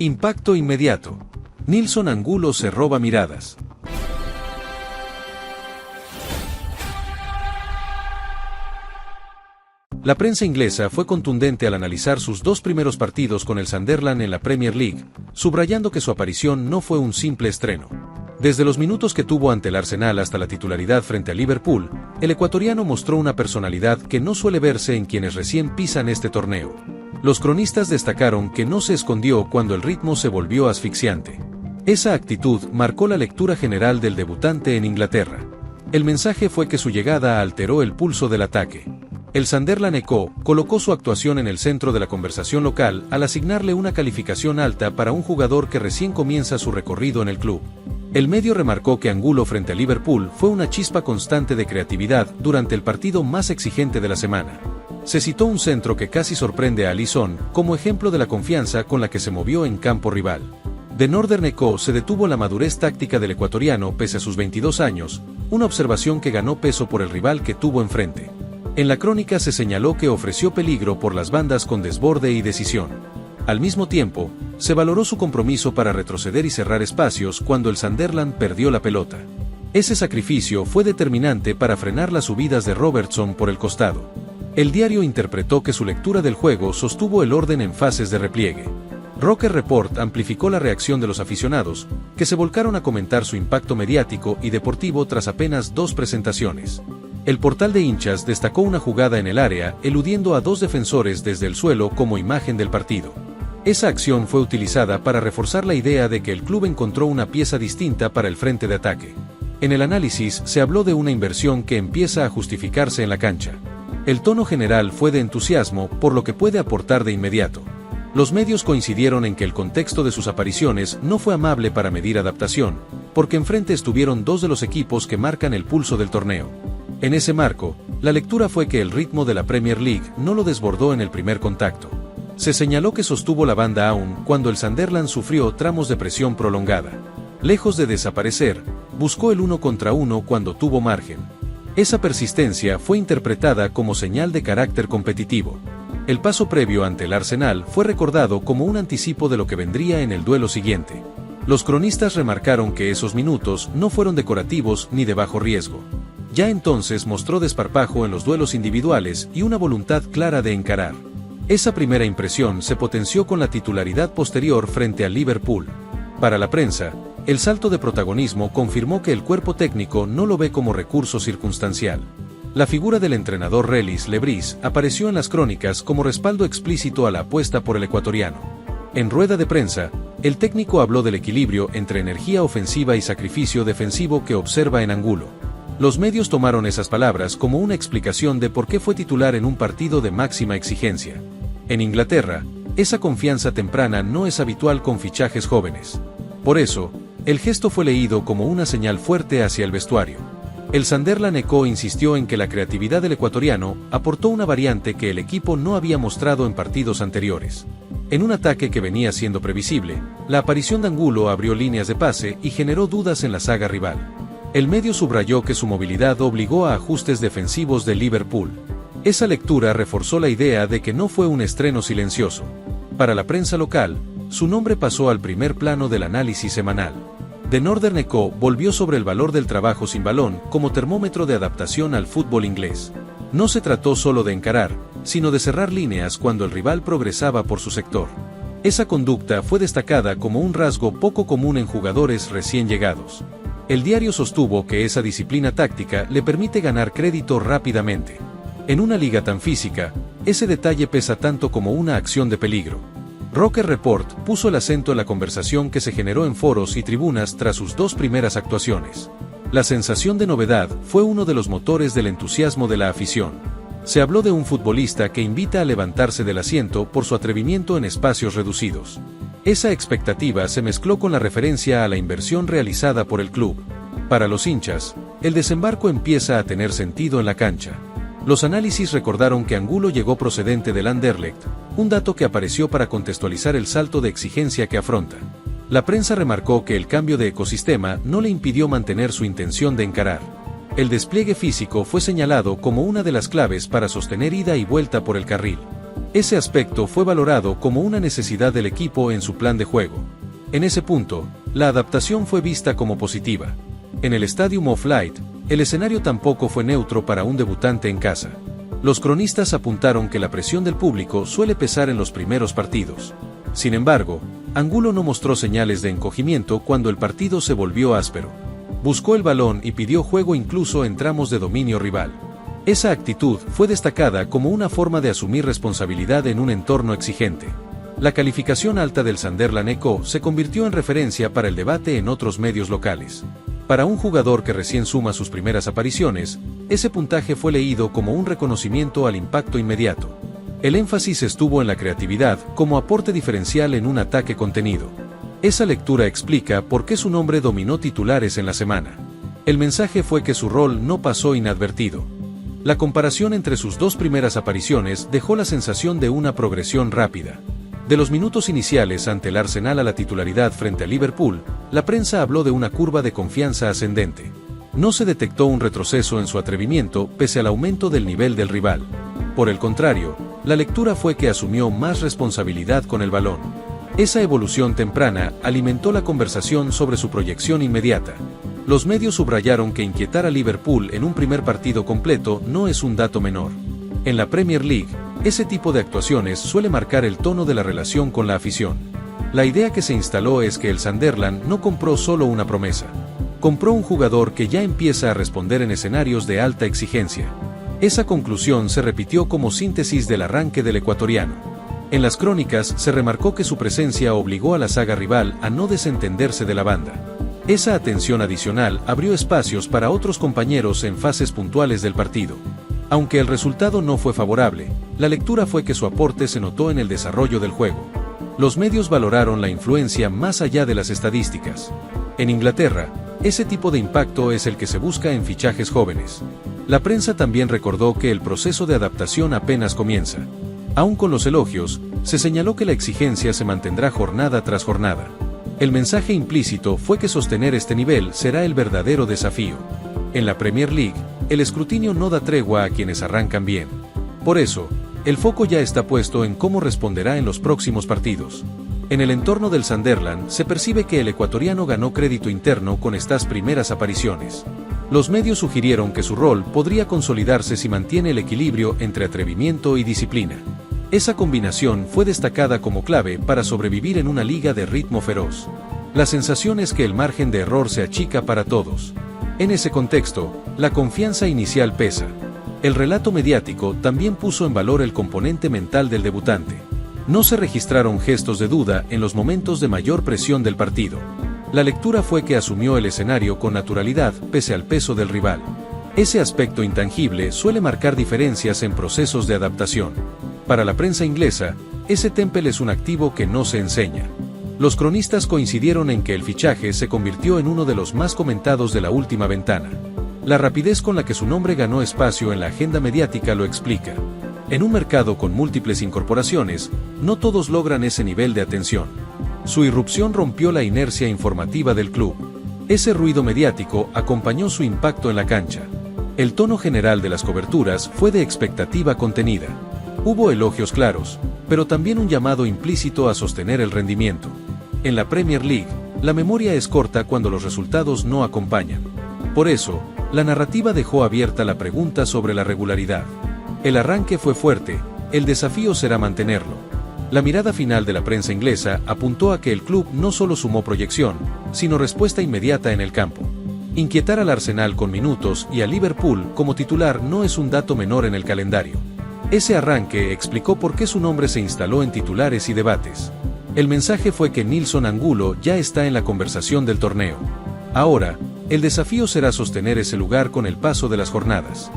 Impacto inmediato. Nilson Angulo se roba miradas. La prensa inglesa fue contundente al analizar sus dos primeros partidos con el Sunderland en la Premier League, subrayando que su aparición no fue un simple estreno. Desde los minutos que tuvo ante el Arsenal hasta la titularidad frente a Liverpool, el ecuatoriano mostró una personalidad que no suele verse en quienes recién pisan este torneo. Los cronistas destacaron que no se escondió cuando el ritmo se volvió asfixiante. Esa actitud marcó la lectura general del debutante en Inglaterra. El mensaje fue que su llegada alteró el pulso del ataque. El Sunderland Echo colocó su actuación en el centro de la conversación local al asignarle una calificación alta para un jugador que recién comienza su recorrido en el club. El medio remarcó que Angulo frente a Liverpool fue una chispa constante de creatividad durante el partido más exigente de la semana. Se citó un centro que casi sorprende a Alisson como ejemplo de la confianza con la que se movió en campo rival. The Northern Echo se detuvo la madurez táctica del ecuatoriano pese a sus 22 años, una observación que ganó peso por el rival que tuvo enfrente. En la crónica se señaló que ofreció peligro por las bandas con desborde y decisión. Al mismo tiempo, se valoró su compromiso para retroceder y cerrar espacios cuando el Sunderland perdió la pelota. Ese sacrificio fue determinante para frenar las subidas de Robertson por el costado. El diario interpretó que su lectura del juego sostuvo el orden en fases de repliegue. Roker Report amplificó la reacción de los aficionados, que se volcaron a comentar su impacto mediático y deportivo tras apenas 2 presentaciones. El portal de hinchas destacó una jugada en el área, eludiendo a 2 defensores desde el suelo como imagen del partido. Esa acción fue utilizada para reforzar la idea de que el club encontró una pieza distinta para el frente de ataque. En el análisis se habló de una inversión que empieza a justificarse en la cancha. El tono general fue de entusiasmo por lo que puede aportar de inmediato. Los medios coincidieron en que el contexto de sus apariciones no fue amable para medir adaptación, porque enfrente estuvieron 2 de los equipos que marcan el pulso del torneo. En ese marco, la lectura fue que el ritmo de la Premier League no lo desbordó en el primer contacto. Se señaló que sostuvo la banda aún cuando el Sunderland sufrió tramos de presión prolongada. Lejos de desaparecer, buscó el 1 contra 1 cuando tuvo margen. Esa persistencia fue interpretada como señal de carácter competitivo. El paso previo ante el Arsenal fue recordado como un anticipo de lo que vendría en el duelo siguiente. Los cronistas remarcaron que esos minutos no fueron decorativos ni de bajo riesgo. Ya entonces mostró desparpajo en los duelos individuales y una voluntad clara de encarar. Esa primera impresión se potenció con la titularidad posterior frente al Liverpool. Para la prensa, el salto de protagonismo confirmó que el cuerpo técnico no lo ve como recurso circunstancial. La figura del entrenador Relis Lebris apareció en las crónicas como respaldo explícito a la apuesta por el ecuatoriano. En rueda de prensa, el técnico habló del equilibrio entre energía ofensiva y sacrificio defensivo que observa en Angulo. Los medios tomaron esas palabras como una explicación de por qué fue titular en un partido de máxima exigencia. En Inglaterra, esa confianza temprana no es habitual con fichajes jóvenes. Por eso, el gesto fue leído como una señal fuerte hacia el vestuario. El Sunderland Echo insistió en que la creatividad del ecuatoriano aportó una variante que el equipo no había mostrado en partidos anteriores. En un ataque que venía siendo previsible, la aparición de Angulo abrió líneas de pase y generó dudas en la saga rival. El medio subrayó que su movilidad obligó a ajustes defensivos de Liverpool. Esa lectura reforzó la idea de que no fue un estreno silencioso. Para la prensa local, su nombre pasó al primer plano del análisis semanal. The Northern Echo volvió sobre el valor del trabajo sin balón como termómetro de adaptación al fútbol inglés. No se trató solo de encarar, sino de cerrar líneas cuando el rival progresaba por su sector. Esa conducta fue destacada como un rasgo poco común en jugadores recién llegados. El diario sostuvo que esa disciplina táctica le permite ganar crédito rápidamente. En una liga tan física, ese detalle pesa tanto como una acción de peligro. Roker Report puso el acento en la conversación que se generó en foros y tribunas tras sus 2 primeras actuaciones. La sensación de novedad fue uno de los motores del entusiasmo de la afición. Se habló de un futbolista que invita a levantarse del asiento por su atrevimiento en espacios reducidos. Esa expectativa se mezcló con la referencia a la inversión realizada por el club. Para los hinchas, el desembarco empieza a tener sentido en la cancha. Los análisis recordaron que Angulo llegó procedente del Anderlecht, un dato que apareció para contextualizar el salto de exigencia que afronta. La prensa remarcó que el cambio de ecosistema no le impidió mantener su intención de encarar. El despliegue físico fue señalado como una de las claves para sostener ida y vuelta por el carril. Ese aspecto fue valorado como una necesidad del equipo en su plan de juego. En ese punto, la adaptación fue vista como positiva. En el Stadium of Light, el escenario tampoco fue neutro para un debutante en casa. Los cronistas apuntaron que la presión del público suele pesar en los primeros partidos. Sin embargo, Angulo no mostró señales de encogimiento cuando el partido se volvió áspero. Buscó el balón y pidió juego incluso en tramos de dominio rival. Esa actitud fue destacada como una forma de asumir responsabilidad en un entorno exigente. La calificación alta del Sunderland Echo se convirtió en referencia para el debate en otros medios locales. Para un jugador que recién suma sus primeras apariciones, ese puntaje fue leído como un reconocimiento al impacto inmediato. El énfasis estuvo en la creatividad como aporte diferencial en un ataque contenido. Esa lectura explica por qué su nombre dominó titulares en la semana. El mensaje fue que su rol no pasó inadvertido. La comparación entre sus dos primeras apariciones dejó la sensación de una progresión rápida. De los minutos iniciales ante el Arsenal a la titularidad frente a Liverpool, la prensa habló de una curva de confianza ascendente. No se detectó un retroceso en su atrevimiento pese al aumento del nivel del rival. Por el contrario, la lectura fue que asumió más responsabilidad con el balón. Esa evolución temprana alimentó la conversación sobre su proyección inmediata. Los medios subrayaron que inquietar a Liverpool en un primer partido completo no es un dato menor. En la Premier League, ese tipo de actuaciones suele marcar el tono de la relación con la afición. La idea que se instaló es que el Sunderland no compró solo una promesa. Compró un jugador que ya empieza a responder en escenarios de alta exigencia. Esa conclusión se repitió como síntesis del arranque del ecuatoriano. En las crónicas se remarcó que su presencia obligó a la saga rival a no desentenderse de la banda. Esa atención adicional abrió espacios para otros compañeros en fases puntuales del partido. Aunque el resultado no fue favorable, la lectura fue que su aporte se notó en el desarrollo del juego. Los medios valoraron la influencia más allá de las estadísticas. En Inglaterra, ese tipo de impacto es el que se busca en fichajes jóvenes. La prensa también recordó que el proceso de adaptación apenas comienza. Aún con los elogios, se señaló que la exigencia se mantendrá jornada tras jornada. El mensaje implícito fue que sostener este nivel será el verdadero desafío. En la Premier League, el escrutinio no da tregua a quienes arrancan bien. Por eso, el foco ya está puesto en cómo responderá en los próximos partidos. En el entorno del Sunderland se percibe que el ecuatoriano ganó crédito interno con estas primeras apariciones. Los medios sugirieron que su rol podría consolidarse si mantiene el equilibrio entre atrevimiento y disciplina. Esa combinación fue destacada como clave para sobrevivir en una liga de ritmo feroz. La sensación es que el margen de error se achica para todos. En ese contexto, la confianza inicial pesa. El relato mediático también puso en valor el componente mental del debutante. No se registraron gestos de duda en los momentos de mayor presión del partido. La lectura fue que asumió el escenario con naturalidad pese al peso del rival. Ese aspecto intangible suele marcar diferencias en procesos de adaptación. Para la prensa inglesa, ese temple es un activo que no se enseña. Los cronistas coincidieron en que el fichaje se convirtió en uno de los más comentados de la última ventana. La rapidez con la que su nombre ganó espacio en la agenda mediática lo explica. En un mercado con múltiples incorporaciones, no todos logran ese nivel de atención. Su irrupción rompió la inercia informativa del club. Ese ruido mediático acompañó su impacto en la cancha. El tono general de las coberturas fue de expectativa contenida. Hubo elogios claros, pero también un llamado implícito a sostener el rendimiento. En la Premier League, la memoria es corta cuando los resultados no acompañan. Por eso, la narrativa dejó abierta la pregunta sobre la regularidad. El arranque fue fuerte, el desafío será mantenerlo. La mirada final de la prensa inglesa apuntó a que el club no solo sumó proyección, sino respuesta inmediata en el campo. Inquietar al Arsenal con minutos y a Liverpool como titular no es un dato menor en el calendario. Ese arranque explicó por qué su nombre se instaló en titulares y debates. El mensaje fue que Nilson Angulo ya está en la conversación del torneo. Ahora, el desafío será sostener ese lugar con el paso de las jornadas.